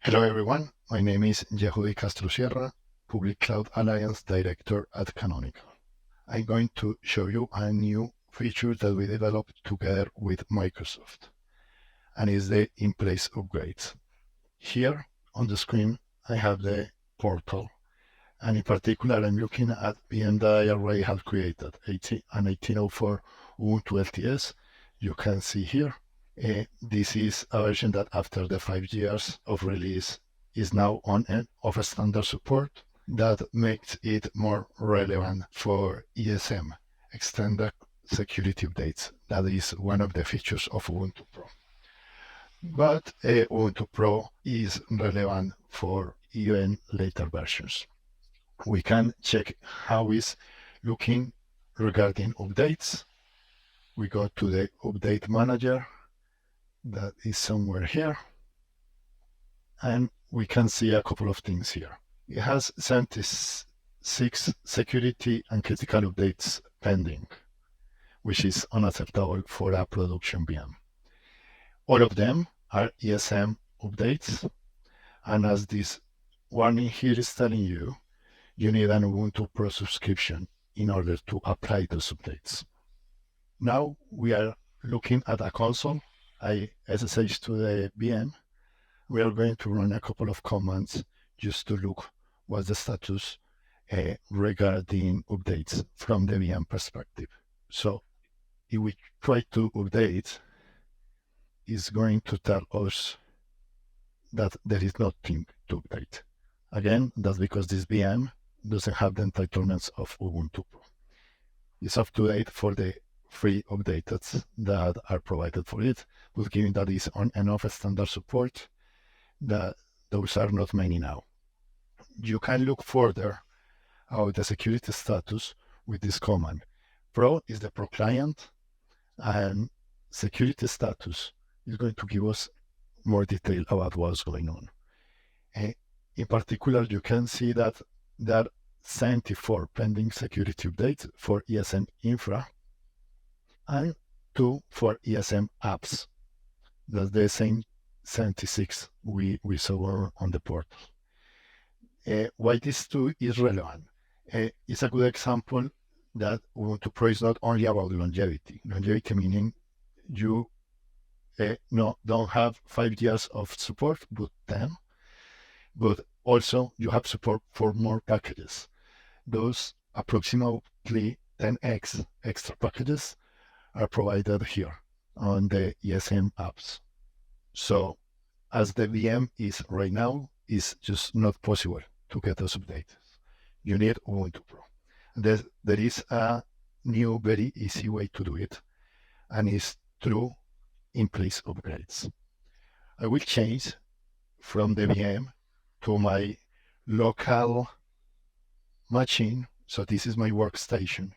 Hello everyone, my name is Yehudi Castro Sierra, Public Cloud Alliance Director at Canonical. I'm going to show you a new feature that we developed together with Microsoft, and is the in-place upgrades. Here on the screen, I have the portal, and in particular, I'm looking at VM that I already have created, an 1804 Ubuntu LTS. You can see here. This is a version that after the 5 years of release is now on and of standard support. That makes it more relevant for ESM, extended security updates. That is one of the features of Ubuntu Pro. But Ubuntu Pro is relevant for even later versions. We can check how it's looking regarding updates. We go to the update manager. That is somewhere here. And we can see a couple of things here. It has 76 security and critical updates pending, which is unacceptable for a production VM. All of them are ESM updates. And as this warning here is telling you, you need an Ubuntu Pro subscription in order to apply those updates. Now we are looking at a console. I SSH to the VM. We are going to run a couple of commands just to look what's the status regarding updates from the VM perspective. So if we try to update, it's going to tell us that there is nothing to update. Again, that's because this VM doesn't have the entitlements of Ubuntu Pro. It's up to date for the free updates that are provided for it, but given that it's on and off standard support, that those are not many now. You can look further at the security status with this command. Pro is the Pro client, and security status is going to give us more detail about what's going on. In particular, you can see that there are 74 pending security updates for ESM infra and 2 for ESM apps. That's the same 76 we saw on the portal. Why this 2 is relevant? It's a good example that Ubuntu Pro is not only about longevity. Longevity meaning you don't have 5 years of support, but 10, but also you have support for more packages. Those approximately 10x extra packages are provided here on the ESM apps. So as the VM is right now, it's just not possible to get those updates. You need Ubuntu Pro. There is a new, very easy way to do it, and it's through in-place upgrades. I will change from the VM to my local machine. So this is my workstation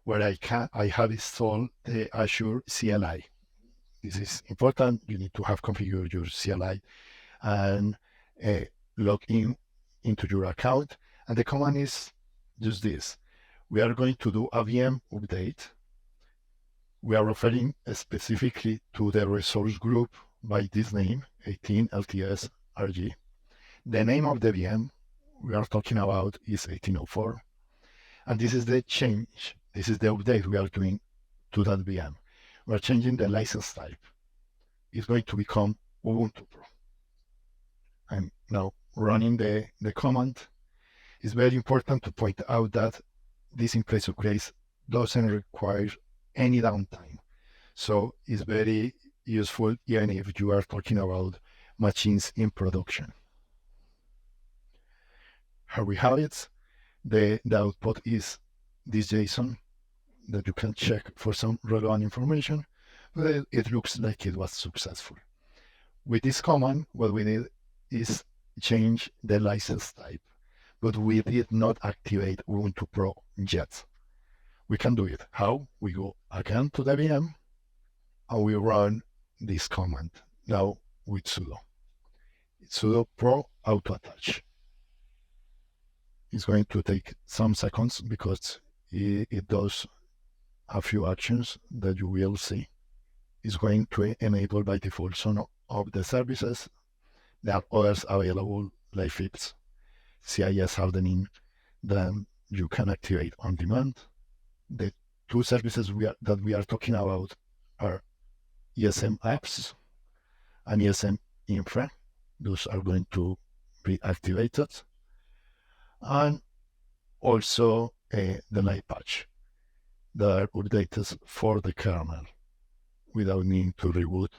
where I have installed the Azure CLI. This is important. You need to have configured your CLI and log into your account. And the command is just this. We are going to do a VM update. We are referring specifically to the resource group by this name, 18 LTS RG. The name of the VM we are talking about is 1804. And this is the change. This is the update we are doing to that VM. We are changing the license type. It's going to become Ubuntu Pro. I'm now running the command. It's very important to point out that this in-place upgrades doesn't require any downtime. So it's very useful even if you are talking about machines in production. Here we have it. The output is this JSON that you can check for some relevant information, but it looks like it was successful. With this command, what we did is change the license type, but we did not activate Ubuntu Pro yet. We can do it. How? We go again to the VM and we run this command now with sudo. Sudo pro auto attach. It's going to take some seconds because it does a few actions that you will see. It's going to enable by default some of the services There are others available like FIPS, CIS hardening, that you can activate on demand. The two services that we are talking about are ESM apps and ESM infra. Those are going to be activated. And also the light patch that are updated for the kernel without needing to reboot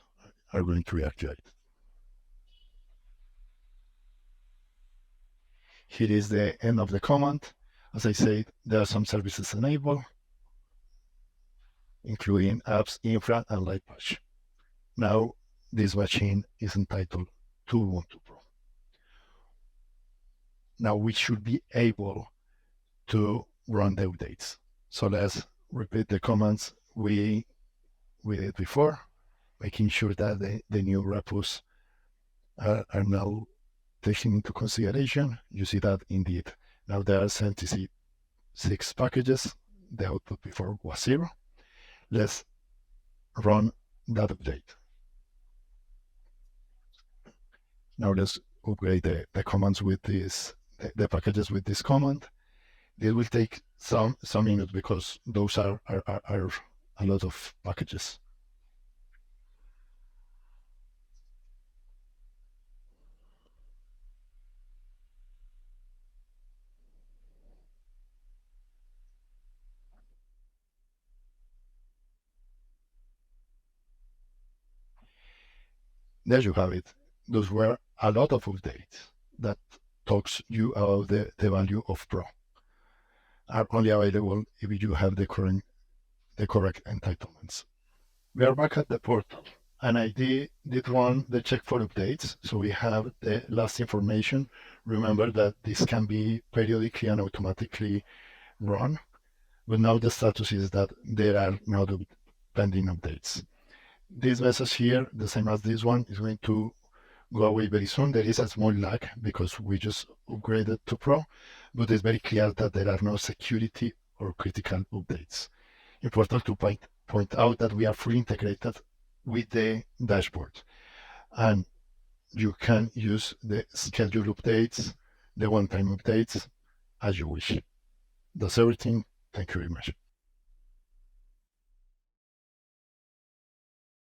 are going to be activated. Here is the end of the command. As I said, there are some services enabled, including apps, infra, and light patch. Now, this machine is entitled to Ubuntu Pro. Now we should be able to run the updates. So let's repeat the commands we did before, making sure that the new repos are now taken into consideration. You see that indeed now there are 76 packages. The output before was 0. Let's run that update. Now let's upgrade the commands with this, the packages with this command. This will take some minutes because those are a lot of packages. There you have it. Those were a lot of updates that talks you about the value of Pro. Are only available if you have the correct entitlements. We are back at the portal, and I did run the check for updates, so we have the last information. Remember that this can be periodically and automatically run, but now the status is that there are no pending updates. This message here, the same as this one, is going to go away very soon. There is a small lag because we just upgraded to Pro, but it's very clear that there are no security or critical updates. Important to point out that we are fully integrated with the dashboard, and you can use the schedule updates, the one-time updates as you wish. That's everything. Thank you very much.